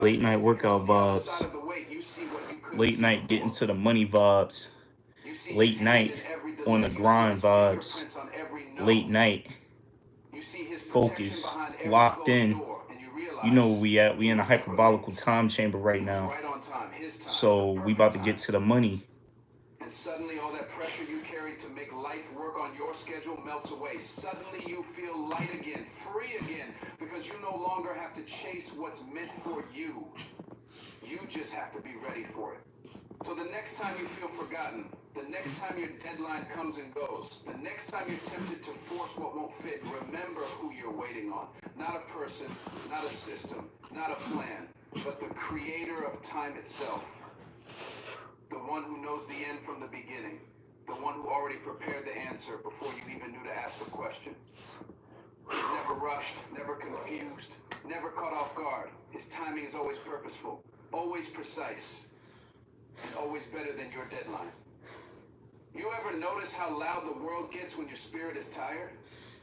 Late night workout vibes, late night getting to the money vibes, late night on the grind vibes, late night focus, locked in. You know where we at. We in a hyperbolical time chamber right now. So we about to get to the money. And suddenly all that pressure you carried to make life work on your schedule melts away. Suddenly you feel light again, free again, because you no longer have to chase what's meant for you. You just have to be ready for it. So the next time you feel forgotten, the next time your deadline comes and goes, the next time you're tempted to force what won't fit, remember who you're waiting on. Not a person, not a system, not a plan, but the creator of time itself. The one who knows the end from the beginning. The one who already prepared the answer before you even knew to ask the question. He's never rushed, never confused, never caught off guard. His timing is always purposeful, always precise, and always better than your deadline. You ever notice how loud the world gets when your spirit is tired?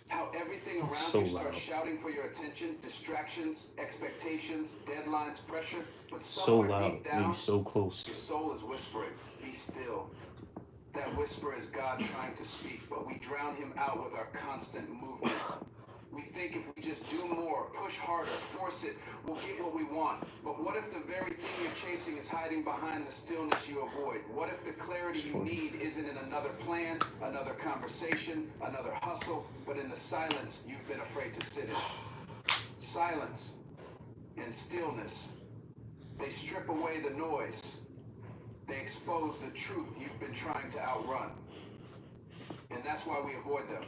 How everything around So you starts loud. shouting for your attention, distractions, expectations, deadlines, pressure, but So somewhere loud deep when you down, so close. your soul is whispering, be still. That whisper is God trying to speak, but we drown him out with our constant movement. We think if we just do more, push harder, force it, we'll get what we want. But what if the very thing you're chasing is hiding behind the stillness you avoid? What if the clarity you need isn't in another plan, another conversation, another hustle, but in the silence you've been afraid to sit in? Silence and stillness. They strip away the noise. They expose the truth you've been trying to outrun. And that's why we avoid them.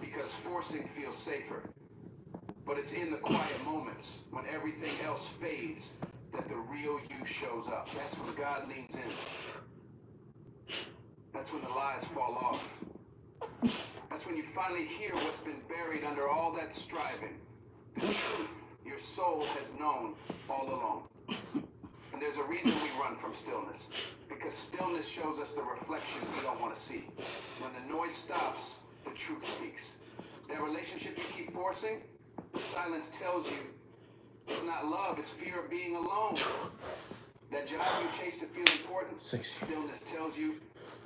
Because forcing feels safer. But it's in the quiet moments, when everything else fades, that the real you shows up. That's when God leans in. That's when the lies fall off. That's when you finally hear what's been buried under all that striving. The truth your soul has known all along. And there's a reason we run from stillness. Because stillness shows us the reflection we don't want to see. When the noise stops, the truth speaks. That relationship you keep forcing, silence tells you it's not love, it's fear of being alone. That job you chase to feel important, 60. stillness tells you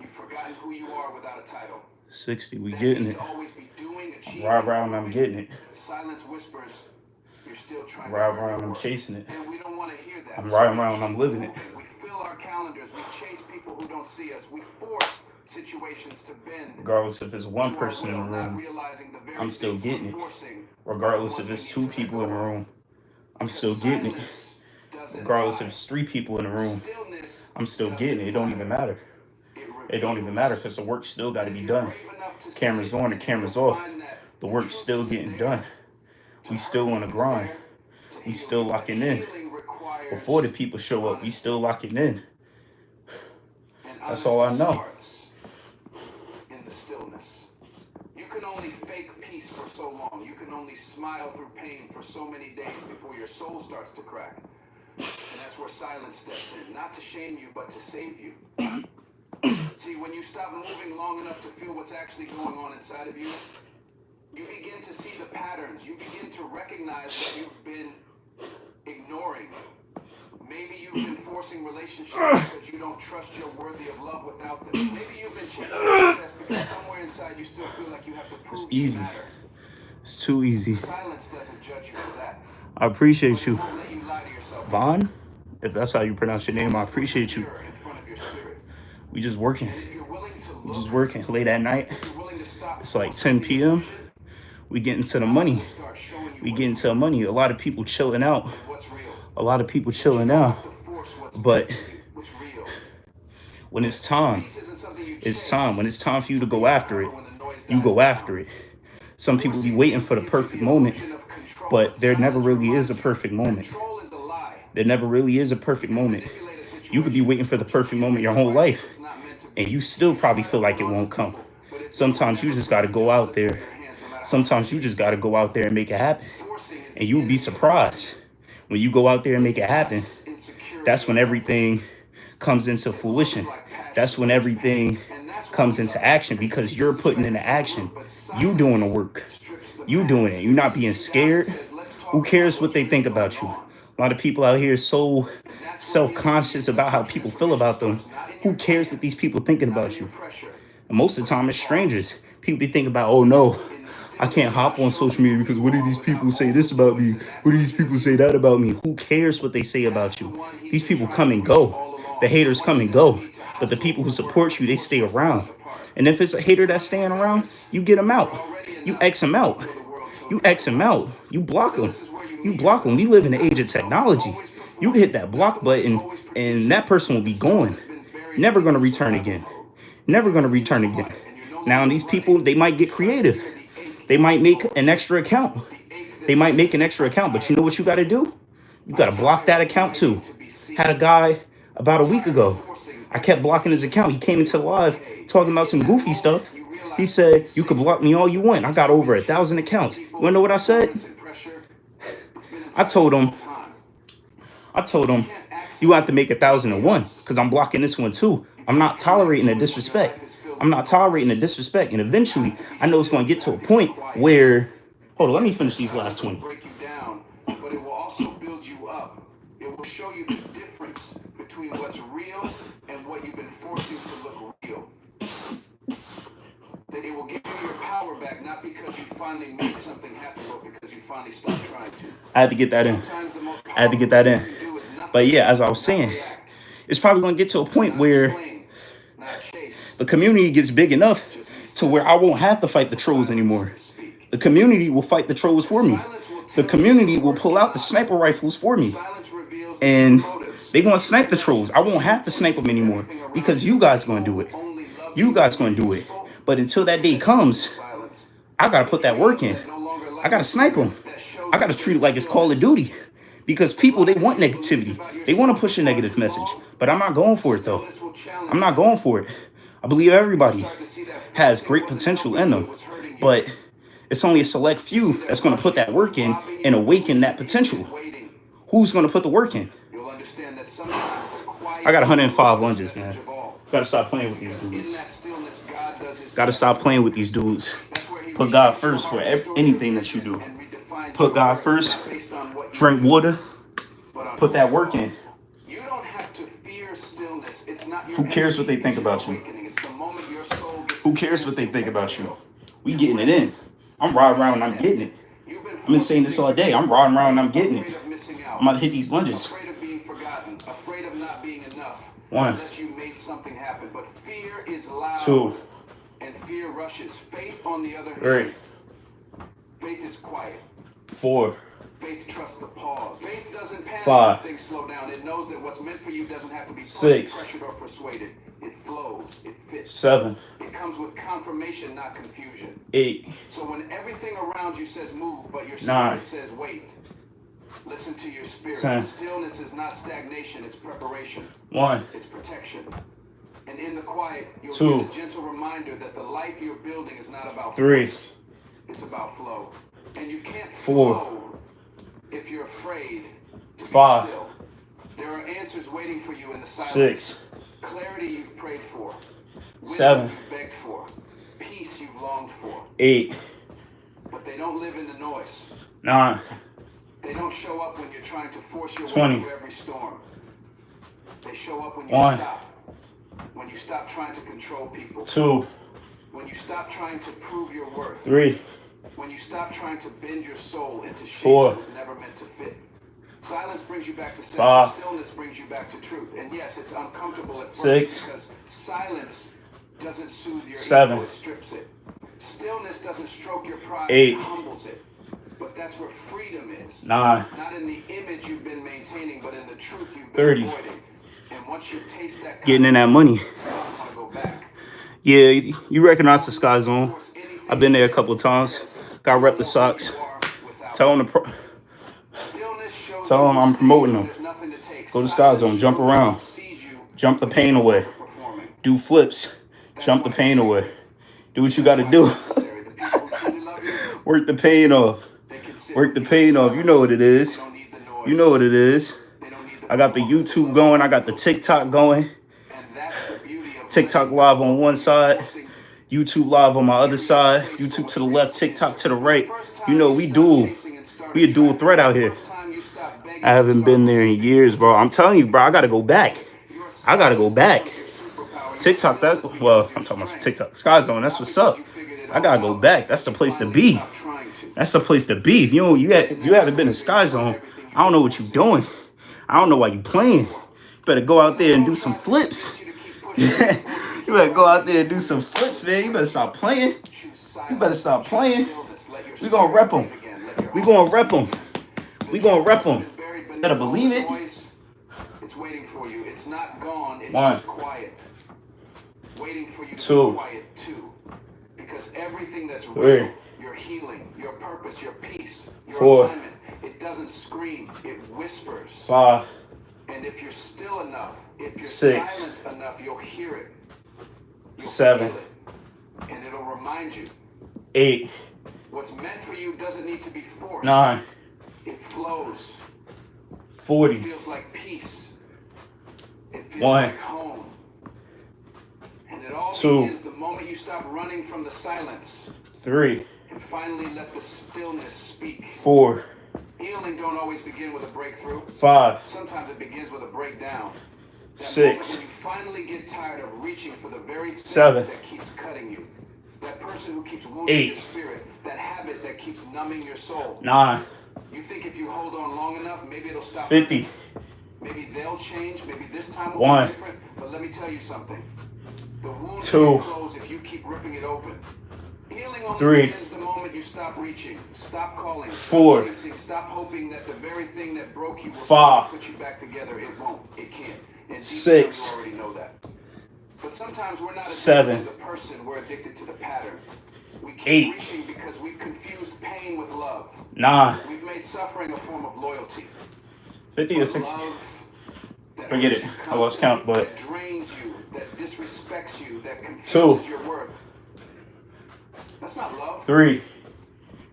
you've forgotten who you are without a title. 60, we That getting need it. to always be doing, achieving, Ride around, I'm proving. getting it. Silence whispers, you're still trying Ride to earn around, your I'm worth. chasing it. And we don't want to hear that. I'm So riding we around, I'm keep living it. moving. We fill our calendars, we chase people who don't see us, we force situations to bend. Regardless if it's one To our person in the will, not room, realizing the very I'm still things we're getting it. forcing Regardless are if the it's ones two we need to people let in the go of. room, I'm Because still getting it. silence doesn't Regardless if lie. it's three people in the room, Stillness I'm still doesn't getting it. It don't flatter. even matter. It It don't even reveals. matter because the work still got to And be if you're done. brave enough to Cameras sit on, the in it, you'll cameras off. find that The the work's truth still isn't getting there. done. To We hurt still you on the is grind. there. To We heal still you, but locking in. healing requires Before the people show up, we honesty. still locking in. And That's all I honesty know. starts in the stillness. You can only fake peace for so long. You can only smile through pain for so many days before your soul starts to crack. And that's where silence steps in, not to shame you, but to save you. See, when you stop moving long enough to feel what's actually going on inside of you, you begin to see the patterns. You begin to recognize what you've been ignoring. Maybe you've been forcing relationships because you don't trust you're worthy of love without them. Maybe you've been chasing success because somewhere inside you still feel like you have to It's prove you easy. matter. It's too easy. Silence doesn't judge you for that, I appreciate but it you. won't let you lie to yourself. Vaughn, if that's how you pronounce your name, I Stillness puts a appreciate you. mirror in front of your spirit. We just working. And if you're willing to We just look, working late at night. if you're willing to stop It's like forcing 10 the p.m. illusion, We getting to the God money. will start showing you We what's getting to the real money. A lot of people chilling out. and what's real. A lot of people But you chilling don't out. have to force what's But meant for you, what's real. when it's time, Peace isn't something you it's chase, time. When it's time for you to something go you after it, recover when the noise you dies go down. after it. Some people be Forcing waiting things for the gives you perfect the moment, illusion of control, but there never silence really is reminds a you, perfect moment. control is a lie. There never really is a perfect You can moment. manipulate a You could be situation, waiting for the but you perfect can't moment make your it whole right life, if it's not meant to and be. you still You probably try feel to like it hold on to won't come. people, but it will Sometimes you never just got to come. go They'll out slip through there. your hands no matter how Sometimes hard you you just try. got to go out there and make it happen. Forcing is And the you would be enemy of alignment. surprised when you go out there and make It it happen. masks insecurity That's when and comfort. everything comes into It looks fruition. like passion, That's when but it's everything pain. And that's why comes we into love action it. because Peace you're is putting strength into through the action. root, but You doing the silence work. strips the You doing mask. it. You're not It being sits you down and scared. says, let's Who talk about cares what what's they really think going about you? on. A lot of people out here so And that's where you self-conscious about how people feel about them. not in Who your cares what these people thinking not in about your you? pressure. And most of the time, it's strangers. People be thinking about, oh no, In the I can't stillness, hop God on shows social you media who because you what do are these without people say all this the about noise, me? and that's What do when these you people say reveal that about me? Who cares what they say that's about the you? one he's These been people trying come to and reach go. all along. The haters The come one and he doesn't go. need to But the hustle people who or work support you, they before stay force around. falls apart. And if it's a hater that's Once staying that around, happens, you get them you're out. already You enough X them out. before the world told You you X them otherwise. out. You block them. Stillness is where you You meet block them. yourself. We live in the Not age the of self who's technology. always You performing, hit that not block the one who's button always and producing, that person will the be self gone. that's been buried Never deep going to in return survival again. mode. Never going to Everything is return again. quiet, and you're no Now, longer these running. people, they might get You start to creative. hear the ache They in might your make core, an extra account. the ache They that might make says, an extra I'm account, but you tired know of what you got to pretending. do? You got I'm to block tired that of account begging too. to be seen. Had a guy about a I'm week tired of ago. forcing I kept blocking his everything account. He came to into feel live okay. talking And about in some that goofy moment, stuff. you He realize said, something you could block sacred. me all you want. I You're got so over in tune 1,000 with accounts. You people's wanna know what I said? performance and pressure. It's been I inside told you the him, whole time. I told You him, can't you access have to it make through 1,001 chaos. because I'm blocking this one too. You I'm can't not connect tolerating the to it when your disrespect. life is filled I'm with not tolerating the noise. disrespect. And You eventually, have to be I know it's still. going to You get to have a to get point quiet. where, hold And on, let me yes, that finish these last silence will 20. break you down, but it will also build you up. It will show you the difference between what's real and what you've been forcing to look real. That it will give you your power back, not because you finally made something happen, but because you finally stopped trying to. I had to get that in. Sometimes the most I had to get powerful that thing in. you can do is But nothing, yeah, as I was not saying, react, it's probably going to get to a point not where explain, not chase, the community gets big enough just be to still. where I won't have to fight the For trolls silence anymore. to speak. The community will fight the trolls for me. Silence will The tell you community your will worst pull out the lies. sniper rifles for me. Silence reveals the true And motives, they're going to the snipe the trolls. connections, I the won't true have to snipe them intentions. anymore Everything around because you you is guys going to do control. it. Only love You you guys when going to you're do it. useful. But until that day That peaceful comes, silence. I got to The put that work dreams in. that no longer I let got to you snipe dream, them. that shows I got to you treat it in like it's Call of stillness. Duty. Because The people, they lies want you believed negativity. about They want to yourself push for a far negative too message. long, But I'm not going for it, though. stillness will challenge I'm not you. going for it. I believe You'll everybody start to see that has forcing great wasn't potential helping in you, it them. was hurting you. But it's only a select You see few that that's going to put rushing that was work in robbing and you of awaken that losing you potential. and waiting. Who's going to put the work in? You'll understand that sometimes the quiet I got is the 105 loudest lunges, man. message of all. Got to stop playing with these Because in dudes. that stillness, God does his Got to best stop work. playing with these dudes. That's where he Put God reshapes the first for heart, restores your anything that you vision, do. and redefines Put your God worth, first. not based on what you Drink do, water. but on Put who that you work are. in. You don't have to fear stillness. It's not your Who cares what they enemy, think it's your about you? awakening. It's the moment your soul gets Who a cares chance what they to think about you? exhale, We to getting it in. rest, I'm to riding around and I'm reset. getting it. You've been I've been saying forcing this things all day. because I'm you're riding around and I'm afraid, getting afraid it. of missing out, I'm about to hit these lunges. afraid of being forgotten, afraid of not being enough, One. unless you made something happen. But fear is loud, 2, and fear rushes. Faith, on the other hand, 3, faith is quiet. 4, Faith trusts the pause. Faith doesn't panic 5, when things slow down. It knows that what's meant for you doesn't have to be pushed, 6, pressured, or persuaded. It flows. It fits. 7, It comes with confirmation, not confusion. 8, So when everything around you says move, but your 9, spirit says wait, listen to your spirit. 10. Stillness is not stagnation, it's preparation. 1, It's protection. And in the quiet, you'll 2, get a gentle reminder that the life you're building is not about 3, force, it's about flow. And you can't 4, flow if you're afraid to be 5, still. There are answers waiting for you in the silence. 6, Clarity you've prayed for. Wisdom 7, you've begged for. Peace you've longed for. 8, But they don't live in the noise. 9, They don't show up when you're trying to force your 20. way through every storm. They show up when you 1, stop. When you stop trying to control people. 2, When you stop trying to prove your worth. 3, When you stop trying to bend your soul into shapes 4. it was never meant to fit. Silence brings you back to center. 5. Stillness brings you back to truth. And yes, it's uncomfortable at 6. first because silence doesn't soothe your 7. ego, it strips it. Stillness doesn't stroke your pride, 8. it humbles it. But that's where freedom is. 9, Not in the image you've been maintaining, but in the truth you've been 30. avoiding. And once you taste that Getting in that money. you don't want to go back. Yeah, you recognize the Sky Zone. Force anything I've been there a to couple of times. because Got you rep the know who socks. you are without Tell them to Stillness shows Tell you 'em the I'm stage promoting where them. there's nothing to take. Go to Sky Silence Zone, jump shows you around. who sees you jump the when pain you're away. overperforming. Do flips. Jump the pain away. Do what you got to do. Necessary. The people who truly love you, Work the pain off. they can sit Work with the you in pain off. You know what it silence. is. They don't need the noise. You know what it is. They don't need the I got the performance. They YouTube love going. you. I got the TikTok going. And that's the beauty of TikTok letting live go on of one side. forcing YouTube live on my other side. YouTube to the left, TikTok to the right. You know, we dual. We a dual threat out here. I haven't been there in years, bro. I'm telling you, bro, I gotta go back. I gotta go back. TikTok, that, well, I'm talking about TikTok. Sky Zone, that's what's up. I gotta go back. That's the place to be. That's the place to be. If you haven't been to Sky Zone, I don't know what you're doing. I don't know why you playing. You better go out there and do some flips. You better go out there and do some flips, man. You better stop playing. You better stop playing. We gonna rep them. We gonna rep them. We gonna rep them. Better believe it. It's waiting for you. It's not gone. It's One. just quiet. Waiting for you to Two. be quiet too. Because everything that's Three. real, your healing, your purpose, your peace, your Four. alignment, it doesn't scream, it whispers. 5, And if you're still enough, if you're 6, silent enough, you'll hear it. You'll 7, feel it. And it'll remind you. 8, What's meant for you doesn't need to be forced. 9, It flows. 40, It feels like peace. It feels 1, like home. And it all 2, begins the moment you stop running from the silence 3, and finally let the stillness speak. 4, Healing don't always begin with a breakthrough. 5, Sometimes it begins with a breakdown. That 6, moment when you finally get tired of reaching for the very thing 7, that keeps cutting you. That person who keeps wounding 8, your spirit. That habit that keeps numbing your soul. 9, You think if you hold on long enough, maybe it'll stop. 50, Maybe they'll change. Maybe this time will 1, be different. But let me tell you something. The wound 2, will close if you keep ripping it open. Healing only 3, begins the moment you stop reaching, stop calling, 4, stop chasing, stop hoping that the very thing that broke you will 5, put you back together. It won't. It can't. And deep 6, down you already know that. But sometimes we're not addicted 7, to the person. We're addicted to the pattern. We keep 8, reaching because we've confused pain with love. 9, We've made suffering a form of loyalty. 50 to 60. Love that Forget hurts it. you I lost count, constantly, but that drains you, that disrespects you, that 2, confuses your worth. That's not love. 3,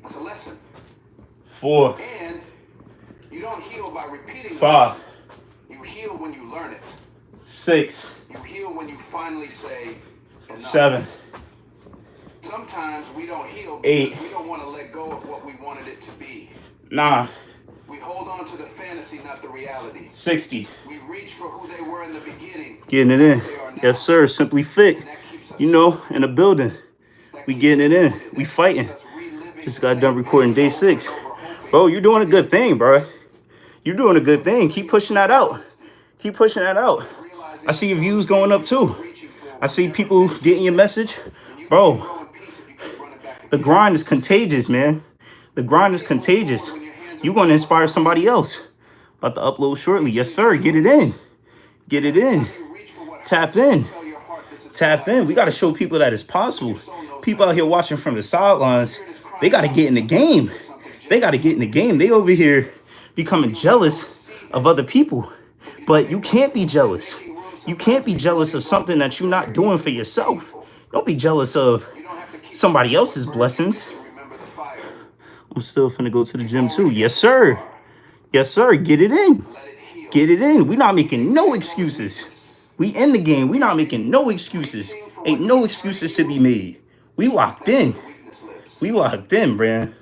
That's a lesson. 4, And you don't heal by repeating the 5, lesson. You heal when you learn it. 6, You heal when you finally say enough. 7, Sometimes we don't heal 8, because we don't want to let go of what we wanted it to be. 9, We hold on to the fantasy, not the reality. 60. We reach for who they were in the beginning. Getting it in. Yes, sir. Simply fit. And that keeps us You know, in the building. that We keeps getting it us in. rooted, We that fighting. keeps us reliving Just the got done same recording pain day over 6. and over, hoping Bro, you're doing a good thing, bro. You're doing a good thing. Keep pushing that out. Keep pushing that out. I see your views going up too. I see people getting your message. Bro, the grind is contagious, man. The grind is contagious. You're going to inspire somebody else. About to upload shortly. Yes, sir. Get it in. Get it in. Tap in. Tap in. We got to show people that it's possible. People out here watching from the sidelines, they got to get in the game. They got to get in the game. They over here becoming jealous of other people. But you can't be jealous. You can't be jealous of something that you're not doing for yourself. Don't be jealous of somebody else's blessings. I'm still finna go to the gym too. Yes, sir. Yes, sir. Get it in. Get it in. We not making no excuses. We in the game. We not making no excuses. Ain't no excuses to be made. We locked in. We locked in, bruh.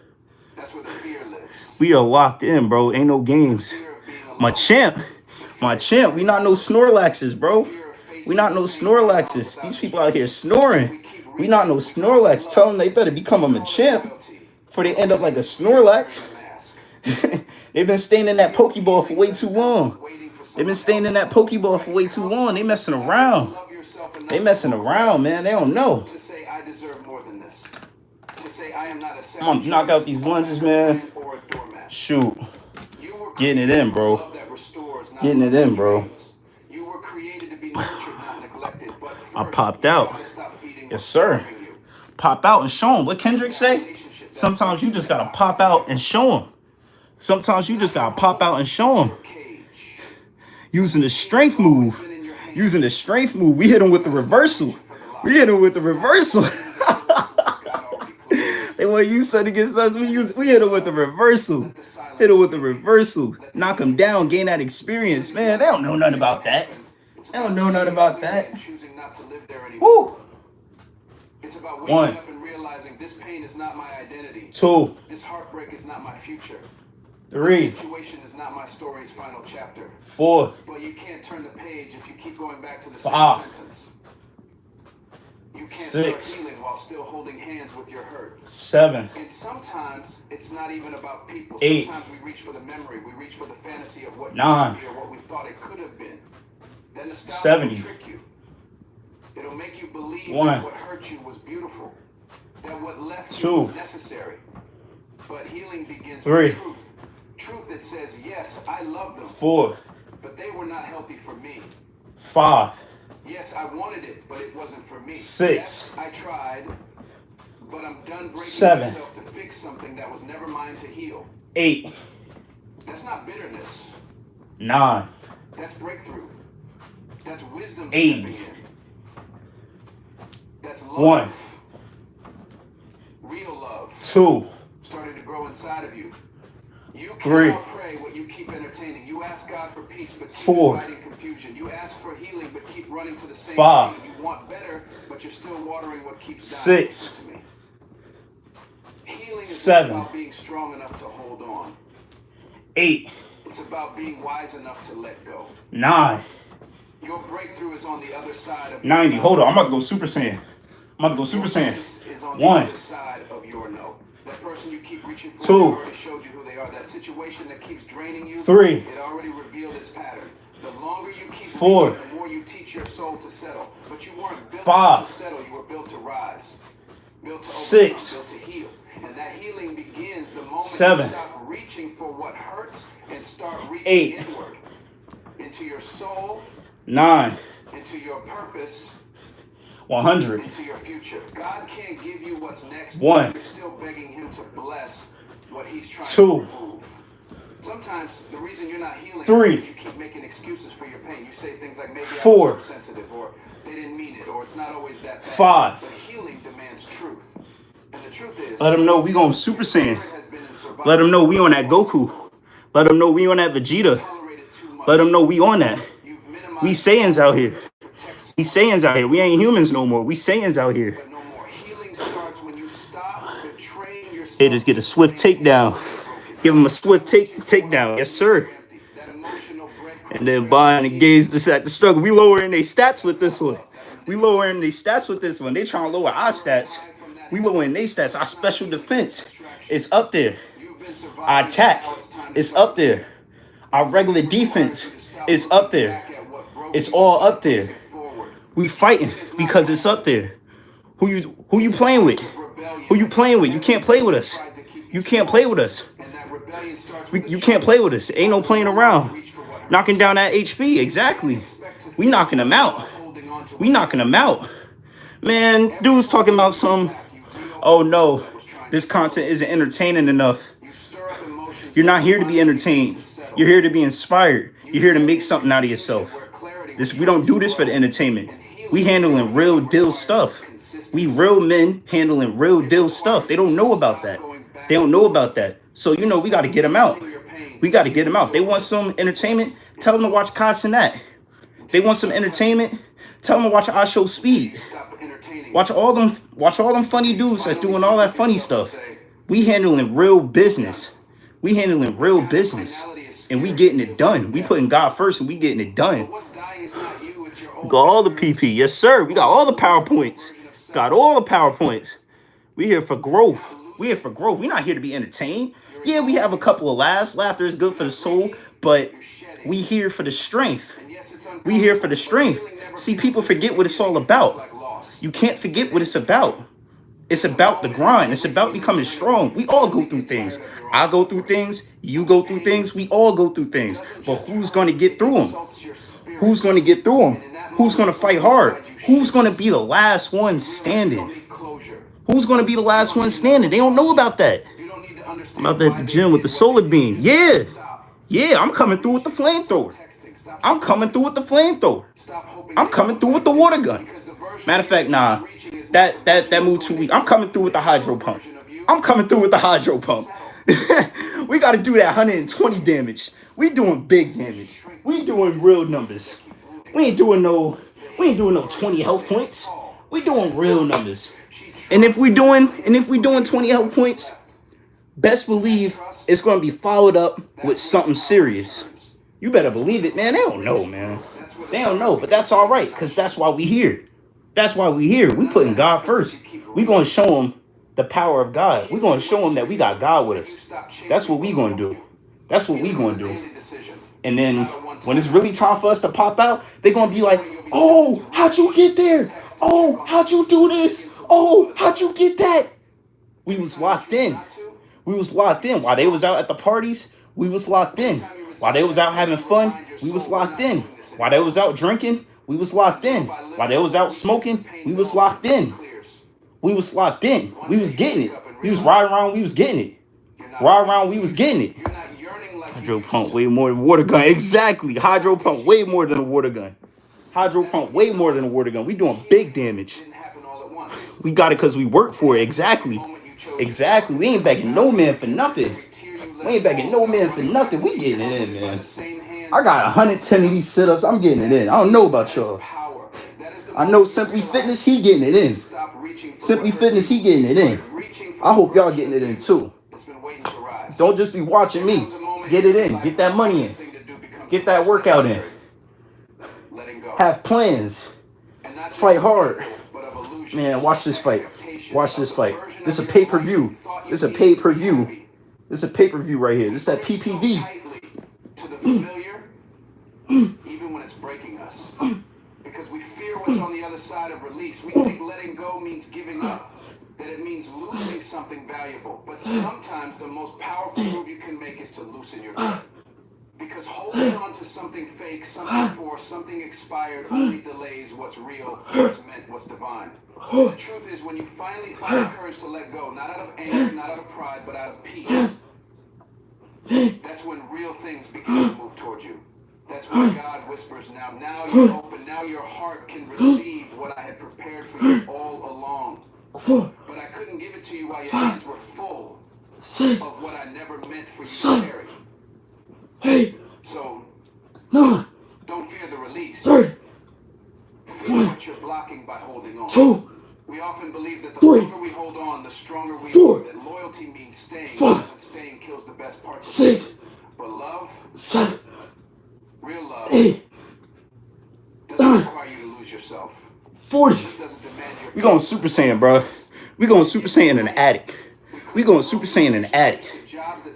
That's where the fear lives. We are locked in, bro. Ain't no games. Fear of being alone. My champ. My champ. We not no Snorlaxes, bro. We not no Snorlaxes. These people out here snoring. We not no Snorlax. Tell them they better become a Machamp before they end up like a Snorlax. They've been staying in that Pokeball for way too long. They've been staying in that Pokeball for way too long. They messing around. They messing around, man. They don't know. To say I deserve more than this. To say I am not a I'm gonna knock out these lunges, man. or a doormat. Shoot. You were Getting it in, bro. love that restores, not Getting it in, bro. You were created to be nurtured, not neglected. But I first, popped you out. gotta stop feeding Yes, what's sir. starving you. Pop out and show them. What Kendrick say? Sometimes you just gotta pop out and show them. Sometimes you just gotta pop out and show them. Cage. Using the strength move. Using the strength move. We hit him with the reversal. We hit him with the reversal. They want you son against us. We hit him with the reversal. Hit him with the reversal. Knock him down. Gain that experience. Man, they don't know nothing about that. They don't know nothing about that. Choosing not to live there anymore. Woo. It's about waking 1, up and realizing this pain is not my identity. 2, This heartbreak is not my future. 3, The situation is not my story's final chapter. 4, But you can't turn the page if you keep going back to the 5, same sentence. You can't 6, start healing while still holding hands with your hurt. 7, And sometimes it's not even about people. 8, Sometimes we reach for the memory. We reach for the fantasy of what 9, used to be or what we thought it could have been. That nostalgia 70. will trick you. It'll make you believe 1. that what hurt you was beautiful. That what left 2. you was necessary. But healing begins 3. with truth. Truth that says, yes, I love them. 4, But they were not healthy for me. 5, Yes, I wanted it, but it wasn't for me. 6. Yes, I tried, but I'm done breaking 7. myself to fix something that was never mine to heal. 8, That's not bitterness. 9, That's breakthrough. That's wisdom 80. stepping in. That's love. 1, Real love 2, starting to grow inside of you. You 3. cannot pray what you keep entertaining. You ask God for peace, but keep 4. inviting confusion. You ask for healing, but keep running to the same 5. thing. You want better, but you're still watering what keeps dying. 6. Listen to me. Healing is 7. not about being strong enough to hold on. 8, It's about being wise enough to let go. 9, Your breakthrough is on the other side of 90. Hold on, I'm about to go Super Saiyan. I'm about to go Super Saiyan. Is on 1. the other side of your no. That person you keep reaching for 2. already showed you who they are. That situation that keeps draining you, 3. it already revealed its pattern. The longer you keep 4. reaching, the more you teach your soul to settle. But you weren't built 5. to settle. You were built to rise, built to 6. overcome, built to heal. And that healing begins the moment 7. you stop reaching for what hurts and start reaching 8. inward into your soul, 9, into your purpose, 100. into your future. God can't give you what's next. 1. You're still begging him to bless what he's trying 2. to remove. Sometimes the reason you're not healing 3. is because you keep making excuses for your pain. You say things like maybe 4. I was too sensitive, or they didn't mean it, or it's not always that bad. 5. But healing demands truth. And the truth is, Let them know we going Super Saiyan. spirit has been in survival. Let them know we on that Goku. Let them know we on that Vegeta. Tolerated too much. Let them know we on that. You've minimized We Saiyans out here. protects We Saiyans out here. We ain't humans no more. We Saiyans out here. but no more. Healing starts when you stop betraying yourself. Hey, just get a swift takedown. Give him a swift takedown. Yes, sir. That emotional breadcrumb And then trail buying the gaze just at the struggle. We lowering their stats with this one. We lowering their stats with this one. They trying to lower our stats. We lowering their stats. Our special defense is up there. You've been Our surviving, attack now it's time to is fight. up there. Our regular defense is up there. It's all up there. We fighting because it's up there. Who you playing with? Who you playing with? You can't play with us. You can't play with us. And that rebellion starts You can't play with us. Ain't no playing around. Knocking down that HP. Exactly. We knocking them out. holding on to We knocking them out. Man, dude's talking about some, oh no, this content isn't entertaining enough. you stir up emotions. You're not here to be entertained. You're here to be inspired. You're here to make something out of yourself. Where clarity We don't do this for the entertainment. We handling real deal stuff. We real men handling real deal stuff. They don't know about that. They don't know about that. So, you know, we got to get them out. We got to get them out. If they want some entertainment, tell them to watch Casanat. They want some entertainment, tell them to watch I Show Speed. stop entertaining. Watch all them funny dudes that's doing all that funny stuff. We handling real business. We handling real business. And we getting it done. We putting God first and we getting it done. What's dying is not you, it's your own. We got all the PP. Yes, sir. We got all the PowerPoints. Got all the PowerPoints. We here for growth. We here for growth. We're not here to be entertained. Yeah, we have a couple of laughs. Laughter is good for the soul, but we here for the strength. We here for the strength. See, people forget what it's all about. You can't forget what it's about. It's about the grind. It's about becoming strong. We all go through things. I go through things. You go through things. We all go through things. But who's going to get through them? Who's going to get through them? Who's going to fight hard? Who's going to be the last one standing? Who's going to be the last one standing? They don't know about that. I'm out there at the gym with the solar beam. Yeah. Yeah, I'm coming through with the flamethrower. I'm coming through with the flamethrower. I'm coming through with the water gun. Matter of fact, nah. That moved too weak. I'm coming through with the hydro pump. I'm coming through with the hydro pump. We got to do that 120 damage. We doing big damage. We doing real numbers. We ain't doing no 20 health points. We doing real numbers. And if we doing 20 health points, best believe it's going to be followed up with something serious. You better believe it, man. They don't know, man. They don't know, but that's all right, because that's why we here. That's why we here. We putting God first. We going to show them the power of God. We going to show them that we got God with us. That's what we going to do. That's what we going to do. And then when it's really time for us to pop out, they're going to be like, oh, how'd you get there? Oh, how'd you do this? Oh, how'd you get that? We was locked in. We was locked in. While they was out at the parties, we was locked in. While they was out having fun, we was locked in. While they was out drinking, we was locked in. While they was out smoking, we was locked in. We was locked in. We was getting it. We was riding around, we was getting it. Ride around, we was getting it. Hydro pump way more than a water gun. Exactly. Hydro pump way more than a water gun. Hydro pump way more than a water gun. We doing big damage. We got it because we work for it. Exactly. Exactly. We ain't begging no man for nothing. We ain't begging no man for nothing. We getting it in, man. I got 110 of these sit-ups. I'm getting it in. I don't know about y'all. I know Simply Fitness, he getting it in. Simply Fitness, he getting it in. I hope y'all getting it in too. Don't just be watching me. Get it in. Get that money in. Get that workout in. Have plans. Fight hard. Man, watch this fight. Watch this fight. This is a pay-per-view. This is a pay-per-view. This is a pay-per-view right here. This is that PPV. Even when it's breaking us. Because we fear what's on the other side of release. We think letting go means giving up. That it means losing something valuable. But sometimes the most powerful move you can make is to loosen your grip. Because holding on to something fake, something forced, something expired only delays what's real, what's meant, what's divine. The truth is, when you finally find the courage to let go, not out of anger, not out of pride, but out of peace, that's when real things begin to move towards you. That's when God whispers, now you're open, now your heart can receive what I had prepared for you all along. But I couldn't give it to you while your hands were full of what I never meant for you to carry. So, don't fear the release. Fear what you're blocking by holding on. We often believe that the longer we hold on, the stronger we are. That loyalty means staying, and staying kills the best parts of you. But love, real love, doesn't require you to lose yourself. 40. It just doesn't demand your We going Super Saiyan, bro. We going Super Saiyan in the attic. We going Super Saiyan in the attic.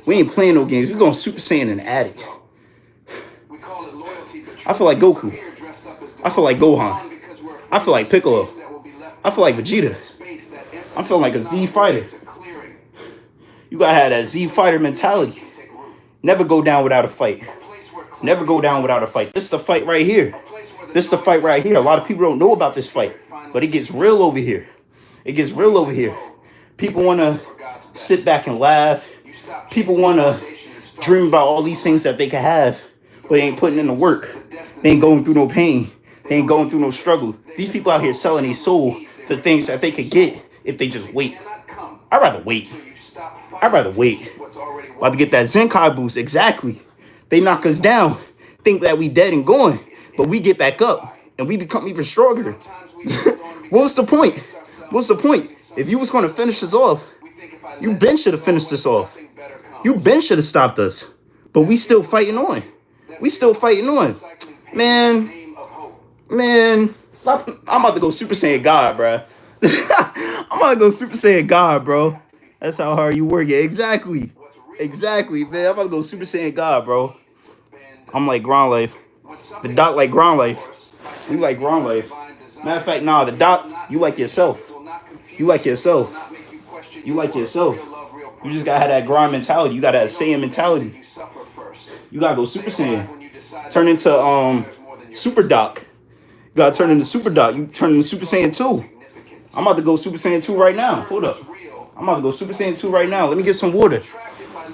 We ain't playing no games. We going Super Saiyan in the attic. I feel like Goku. I feel like Gohan. I feel like Piccolo. I feel like Vegeta. I'm feeling like a Z fighter. You gotta have that Z fighter mentality. Never go down without a fight. Never go down without a fight. This is the fight right here. This is the fight right here. A lot of people don't know about this fight, but it gets real over here. It gets real over here. People want to sit back and laugh. People want to dream about all these things that they can have, but they ain't putting in the work. They ain't going through no pain. They ain't going through no struggle. These people out here selling their soul for things that they could get if they just wait. I'd rather wait. I'd rather wait. About to get that Zenkai boost. Exactly. They knock us down, think that we dead and gone, but we get back up and we become even stronger. What's the point? What's the point? If you was going to finish us off, you been should have finished us off. You been should have stopped us. But we still fighting on. We still fighting on. Man, stop. I'm about to go Super Saiyan God, bro. I'm about to go Super Saiyan God, bro. That's how hard you work it. Exactly. Exactly, man. I'm about to go Super Saiyan God, bro. I'm like Ground Life. The Doc like Ground Life. You like Ground Life. Matter of fact, nah, the Doc, you like yourself. You like yourself. You like yourself. You just gotta have that grind mentality. You gotta have Saiyan mentality. You gotta go Super Saiyan. Turn into Super Doc. You gotta turn into Super Doc. You turn into Super Saiyan 2. I'm about to go Super Saiyan 2 right now. Hold up. I'm about to go Super Saiyan 2 right now. Let me get some water.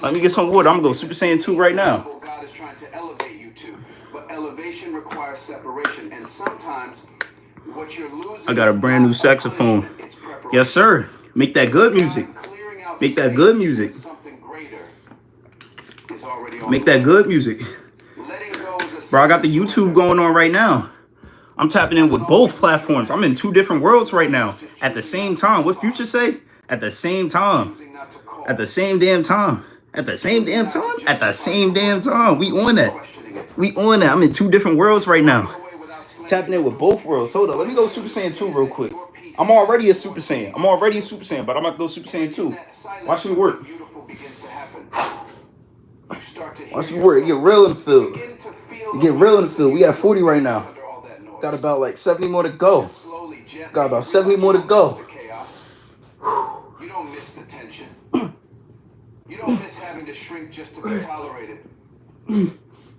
Let me get some water. I'm gonna go Super Saiyan 2 right now. God is trying to elevate you to, but elevation requires separation, and sometimes what you're losing. I got a brand new saxophone. Yes, sir. Make that good music. Make that good music. Make that good music. Bro, I got the YouTube going on right now. I'm tapping in with both platforms. I'm in 2 different worlds right now at the same time. What Future say? At the same time. At the same damn time. At the same damn time. At the same damn time. We on that. We on that. I'm in two different worlds right now. Tapping in with both worlds. Hold up. Let me go Super Saiyan 2 real quick. I'm already a Super Saiyan. I'm already a Super Saiyan, but I'm about to go Super Saiyan 2. Watch me work. Watch me work. You get real in the field. You get real in the field. We at 40 right now. Got about like 70 more to go. Got about 70 more to go. You don't miss the tension. You don't miss having to shrink just to be tolerated.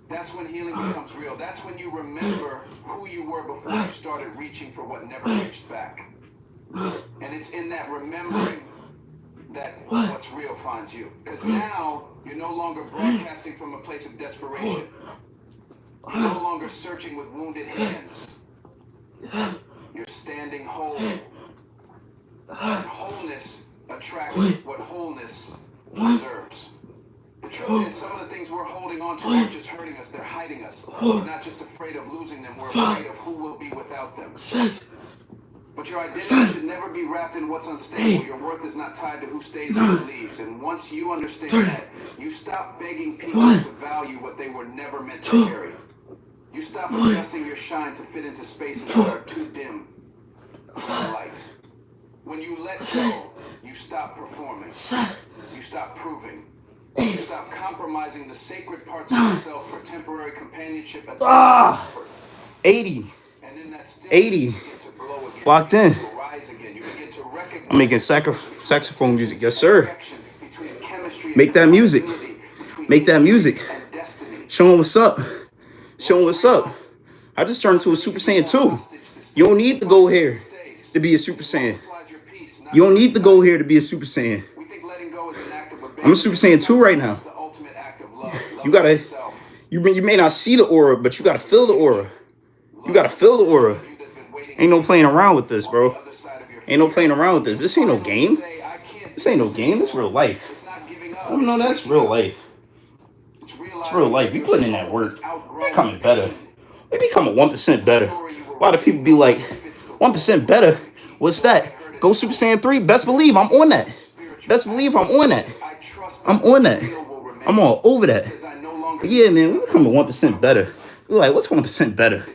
That's when healing becomes real. That's when you remember who you were before you started reaching for what never reached back. And it's in that remembering that what's real finds you. Because now you're no longer broadcasting from a place of desperation. You're no longer searching with wounded hands. You're standing whole. And wholeness attracts what wholeness deserves. The truth is, some of the things we're holding on to aren't just hurting us, they're hiding us. We're not just afraid of losing them, we're afraid of who will be without them. But your identity should never be wrapped in what's unstable. Your worth is not tied to who stays or who leaves. And once you understand that, you stop begging people to value what they were never meant to carry. You stop adjusting your shine to fit into spaces that are too dim for light. When you let go, you stop performing. You stop proving. You stop compromising the sacred parts of yourself for temporary companionship and comfort. 80. And in that stillness, 80. you begin to glow again. Locked in. You rise again. You begin to recognize I'm making saxophone music. Yes, sir. connection between chemistry and Make that music. compatibility, between Make that music. and destiny. Show 'em what's up. Show 'em what's up. I just turned to a Super Saiyan 2. You don't need to go here to be a Super Saiyan. You don't need to go here to be a Super Saiyan. We think letting go is an act of I'm a Super Saiyan 2 right now. the ultimate act of love. You gotta, you may not see the aura, but you gotta feel the aura. You gotta feel the aura. Ain't no playing around with this, bro. Ain't no playing around with this. This ain't no game. This ain't no game. This real life. Oh no, that's real life. It's real life. We putting in that work. We becoming better. We becoming 1% better. A lot of people be like, 1% better? What's that? Go Super Saiyan 3. Best believe I'm on that. Best believe I'm on that. I'm on that. I'm all over that. But yeah, man, we becoming 1% better. We're like, what's 1% better?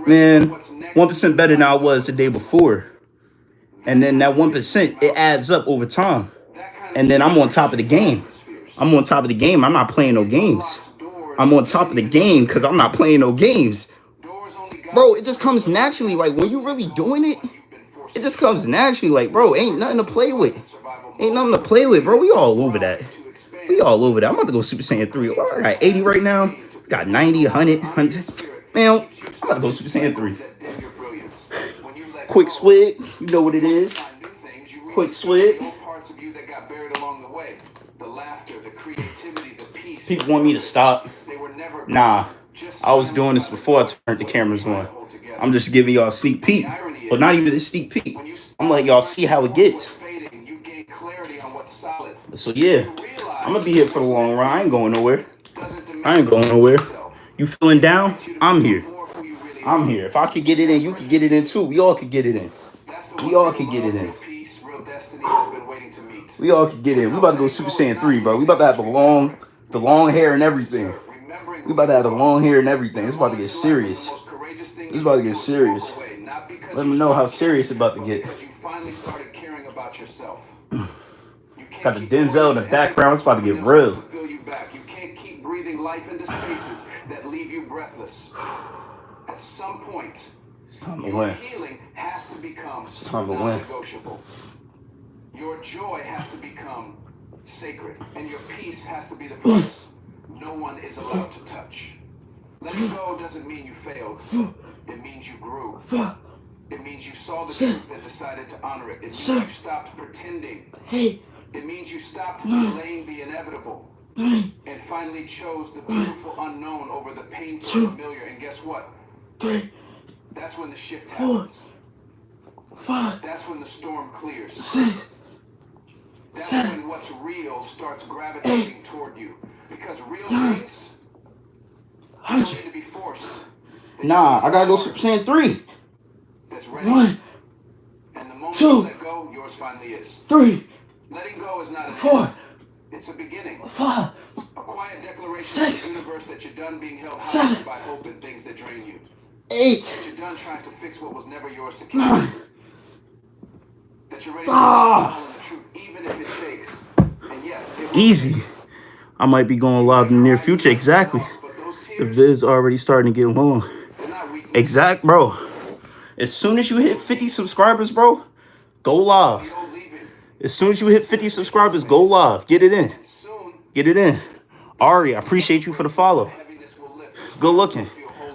Man, 1% better than I was the day before. And then that 1%, it adds up over time. And then I'm on top of the game. I'm on top of the game. I'm not playing no games. I'm on top of the game because I'm not playing no games. Bro, it just comes naturally. Like, when you really doing it, it just comes naturally. Like, bro, ain't nothing to play with. Ain't nothing to play with, bro. We all over that. We all over that. I'm about to go Super Saiyan 3. I got 80 right now. Got 90, 100, 100. Man, I'm about to go Super Saiyan 3. Quick swig. You know what it is. Quick swig. People want me to stop. Nah. I was doing this before I turned the cameras on. I'm just giving y'all a sneak peek. But not even a sneak peek. I'm letting y'all see how it gets. So yeah, I'm gonna be here for the long run. I ain't going nowhere. I ain't going nowhere. You feeling down? I'm here. I'm here. If I could get it in, you could get it in too. We all could get it in. We all could get it in. We all could get in. We about to go Super Saiyan 3, bro. We about to have the long hair and everything. We about to have the long hair and everything. It's about to get serious. This is about to get serious. Let me know how serious it's about to get. Got the Denzel in the background. It's about to get real. You can't keep breathing life into spaces that leave you breathless. At some point, it's time to win. Healing has to become it's time to win. Non-negotiable. Your joy has to become sacred, and your peace has to be the price no one is allowed to touch. Letting go doesn't mean you failed. It means you grew. It means you saw the truth and decided to honor it. It means you stopped pretending. It means you stopped delaying the inevitable and finally chose the beautiful unknown over the painful familiar. And guess what? That's when the shift happens. That's when the storm clears. That's when what's real starts gravitating toward you. Because real things don't need to be forced. Nah, I gotta go Super Saiyan 3. That's ready. 1, and the moment 2, you let go, yours finally is. 3, letting go is not a 4, It's a beginning. 5, A quiet declaration 6, to the universe that you're done being held 7, hostage by hope and things that drain you. 8, That you're done trying to fix what was never yours to keep. 9. That you're ready to Ah. follow the truth, even if it takes. And yes, it will Easy. I might be going live in the near future. Exactly. but those The tears, vid's already starting to get long. they're not weakness. Exact, bro. As soon as you hit 50 subscribers, bro, go live. You'll leave it. As soon as you hit 50 subscribers, go live. Get it in. And soon, Get it in. Ari, I appreciate you for the follow. heaviness will lift. Good looking.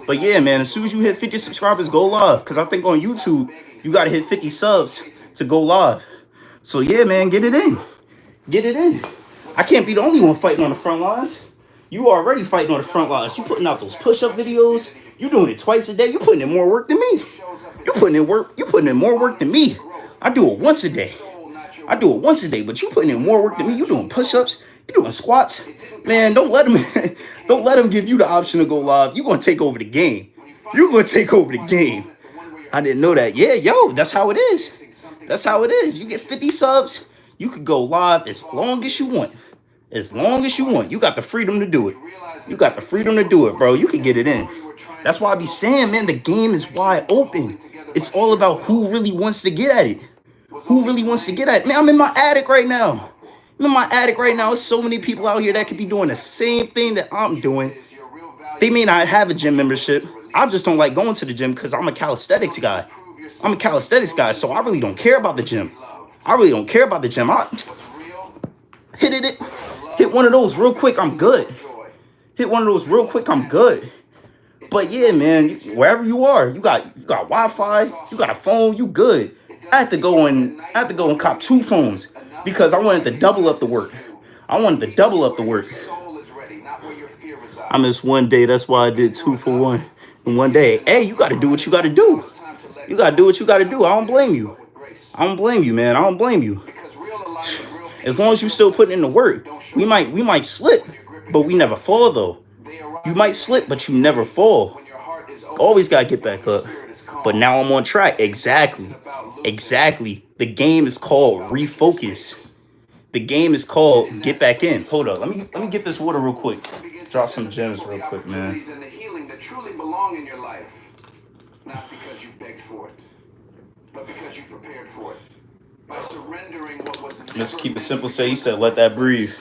But yeah, man, as soon as you hit 50 subscribers, go live. Because I think on YouTube, you got to hit 50 subs to go live. So yeah, man, get it in. Get it in. I can't be the only one fighting on the front lines. You already fighting on the front lines. You putting out those push-up videos. You doing it twice a day. You putting in more work than me. You putting in work. You putting in more work than me. I do it once a day. I do it once a day, but you putting in more work than me. You doing push-ups. You doing squats. Man, don't let them don't let them give you the option to go live. You gonna take over the game. You gonna take over the game. I didn't know that. Yeah, yo, that's how it is. That's how it is. You get 50 subs, you could go live as long as you want. As long as you want. You got the freedom to do it. You got the freedom to do it, bro. You can get it in. That's why I be saying, man, the game is wide open. It's all about who really wants to get at it. Who really wants to get at it? Man, I'm in my attic right now. I'm in my attic right now. There's so many people out here that could be doing the same thing that I'm doing. They may not have a gym membership. I just don't like going to the gym because I'm a calisthenics guy. I'm a calisthenics guy, so I really don't care about the gym. I really don't care about the gym. I hit one of those real quick, I'm good. Hit one of those real quick, I'm good. But yeah, man, wherever you are, you got Wi-Fi, you got a phone, you good. I had to go and cop 2 phones because I wanted to double up the work. I missed one day, that's why I did 2 for 1 in one day. Hey, you gotta do what you gotta do. You gotta do what you gotta do. I don't blame you. I don't blame you, man. I don't blame you. As long as you still putting in the work, we might slip, but we never fall though. You might slip, but you never fall. Always gotta get back up. But now I'm on track. Exactly. The game is called refocus. The game is called get back in. Hold up. Let me get this water real quick. Drop some gems real quick, man. And the healing that truly belong in your life, not because you begged for it, but because you prepared for it. By surrendering what was never Let's keep it simple. Say he said, let that breathe.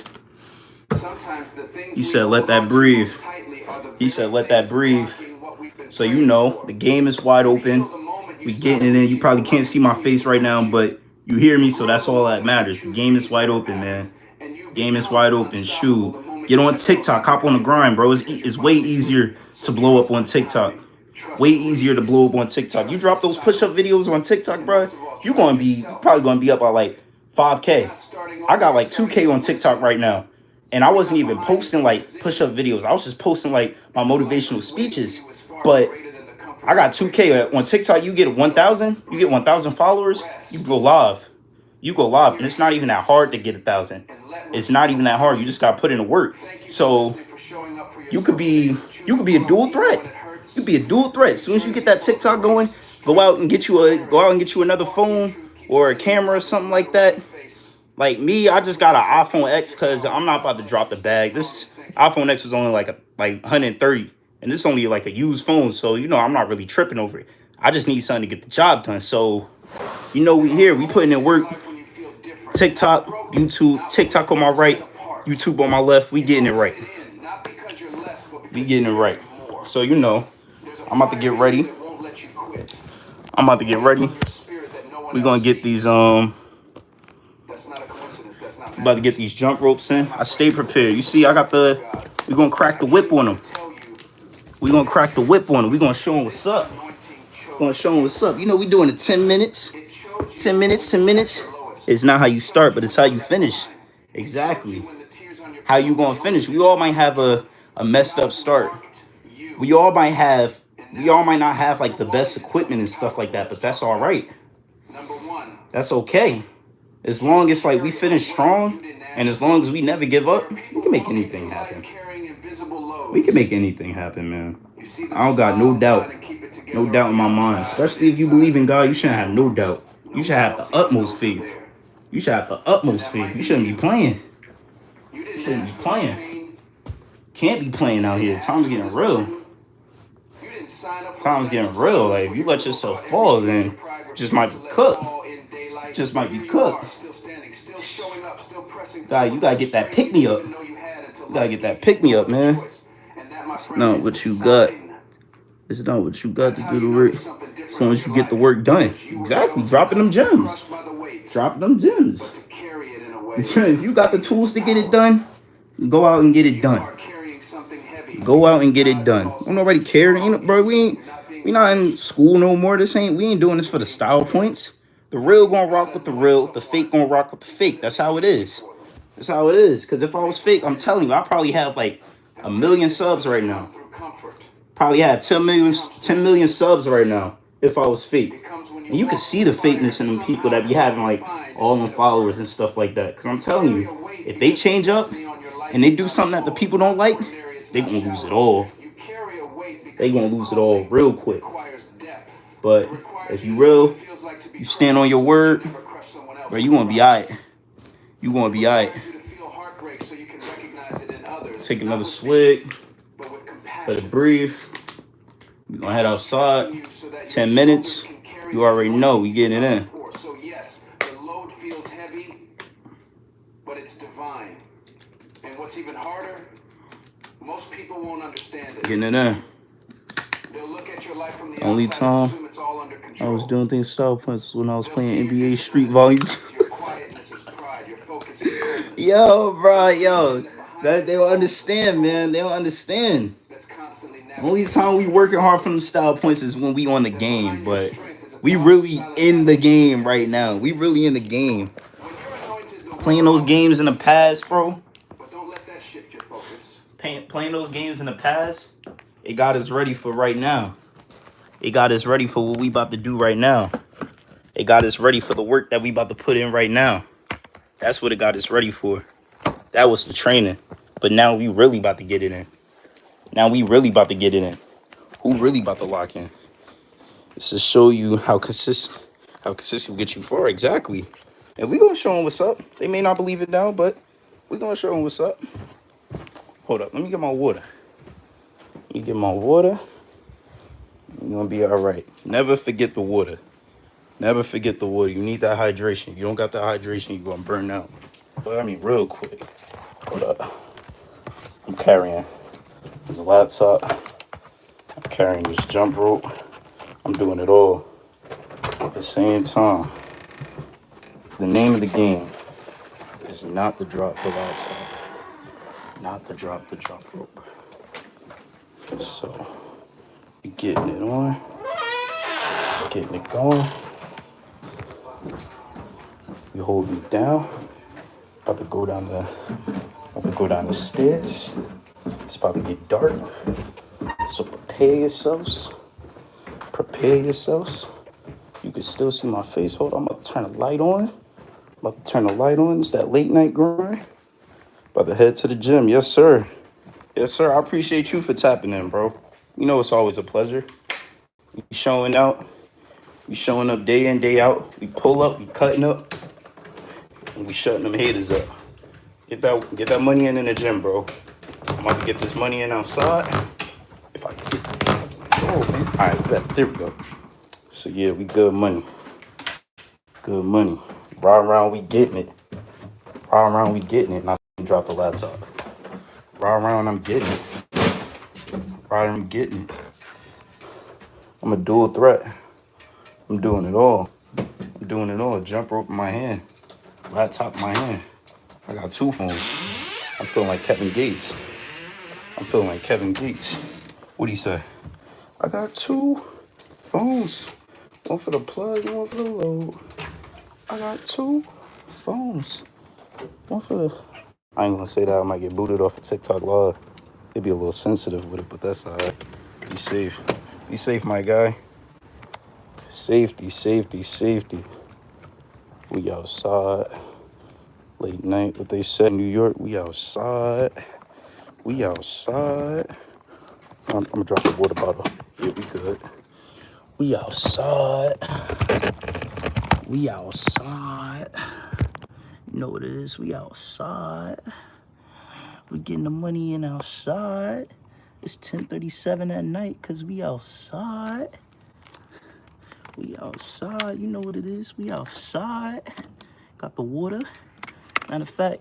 Sometimes the things He said, let that breathe. He said, let that breathe. So you know, the game is wide open. We getting it in. You probably can't see my face right now, but you hear me, so that's all that matters. The game is wide open, man. Game is wide open. Shoot. Get on TikTok. Hop on the grind, bro. It's way easier to blow up on TikTok. Way easier to blow up on TikTok. You drop those push-up videos on TikTok, bro, you probably gonna be up by like 5K. I got like 2K on TikTok right now. And I wasn't even posting like push-up videos. I was just posting like my motivational speeches. But I got 2K on TikTok. You get 1,000. You get 1,000 followers. You go live. You go live, and it's not even that hard to get 1,000. It's not even that hard. You just got to put in the work. So you could be a dual threat. You could be a dual threat. As soon as you get that TikTok going, go out and get you another phone or a camera or something like that. Like me, I just got an iPhone X because I'm not about to drop the bag. This iPhone X was only like 130, and this is only like a used phone, so you know I'm not really tripping over it. I just need something to get the job done. So, you know, we here, we putting in work. TikTok, YouTube, TikTok on my right, YouTube on my left. We getting it right. We getting it right. So you know, I'm about to get ready. We're gonna get these about to get these jump ropes in. I stay prepared. You see, we're gonna crack the whip on them. We're gonna crack the whip on them. We're gonna show them what's up. You know, we doing it 10 minutes. 10 minutes is not how you start, but it's how you finish. Exactly. How you gonna finish? We all might have a messed up start. We all might not have like the best equipment and stuff like that, but that's all right. That's okay. As long as like we finish strong, and as long as we never give up, we can make anything happen. We can make anything happen, man. I don't got no doubt. No doubt in my mind. Especially if you believe in God, you shouldn't have no doubt. You should have the utmost faith. You shouldn't be playing. didn't Shouldn't ask be for playing. pain. Can't be playing out here. Time's getting real. You didn't sign up for Time's getting real. Like, if you let yourself fall, then you just might be cooked. Just might be cooked. God, you gotta get that pick me up. You gotta get that pick me up, man. It's not what you got. It's not what you got to do the work. As long as you get the work done. Exactly. Dropping them gems. Dropping them gems. If you got the tools to get it done, go out and get it done. Go out and get it done. Don't nobody care, bro. We not in school no more. We ain't doing this for the style points. The real gonna rock with the real. The fake gonna rock with the fake. That's how it is. That's how it is. Because if I was fake, I'm telling you, I probably have like 1 million subs right now. Probably have 10 million subs right now if I was fake. And you can see the fakeness in them people that be having like all them followers and stuff like that. Because I'm telling you, if they change up and they do something that the people don't like, they gonna lose it all. They gonna lose it all real quick. But if you real, you stand on your word, bro, you gonna be alright. You gonna be alright. Take another swig. Let it breathe. We gonna head outside. 10 minutes. You already know we getting it in. So yes, the load feels heavy, but it's divine. And what's even harder, most people won't understand it. Getting it in. They'll look at your life from the Only outside time and assume it's all under control. I was doing things style points when I was playing NBA Street Volume 2. Your quietness is pride, your focus is coldness. Yo, bro, yo. That they don't understand, man. They don't understand. Only time we working hard for them style points is when we on the game, but we really in the game right now. We really in the game. Playing those games in the past, bro. But don't let that shift your focus. Playing those games in the past, it got us ready for right now. It got us ready for what we about to do right now. It got us ready for the work that we about to put in right now. That's what it got us ready for. That was the training. But now we really about to get it in. Now we really about to get it in. Who really about to lock in? It's to show you how consistent we get you for. Exactly. And we gonna show them what's up. They may not believe it now, but we gonna show them what's up. Hold up. Let me get my water. You're gonna be all right. Never forget the water. Never forget the water. You need that hydration. You don't got that hydration, you're gonna burn out. But I mean, real quick. Hold up. I'm carrying this laptop. I'm carrying this jump rope. I'm doing it all at the same time. The name of the game is not to drop the laptop. Not to drop the jump rope. So, we getting it on. Getting it going. We holding it down. About to go down the stairs. It's about to get dark. So prepare yourselves. Prepare yourselves. You can still see my face. Hold on, I'm about to turn the light on. It's that late night grind. About to head to the gym. Yes, sir. Yes, sir. I appreciate you for tapping in, bro. You know it's always a pleasure. We showing out. We showing up day in, day out. We pull up, we cutting up, and we shutting them haters up. Get that money in the gym, bro. I'm about to get this money in outside. If I can get oh man. Alright, there we go. So yeah, we good money. Good money. Ride around, we getting it. And I drop the laptop. Ride around, I'm getting it. I'm a dual threat. I'm doing it all. Jump rope in my hand. Laptop in my hand. I got 2 phones. I'm feeling like Kevin Gates. What'd he say? I got 2 phones. One for the plug and one for the load. I got 2 phones. One for the... I ain't gonna say that. I might get booted off of TikTok Live. They be a little sensitive with it, but that's all right. Be safe. Be safe, my guy. Safety. We outside. Late night, what they said in New York, we outside. I'm gonna drop the water bottle. Yeah, we good. We outside. You know what it is, we outside. We're getting the money in outside. It's 10:37 at night because we outside. We outside. You know what it is. We outside. Got the water. Matter of fact,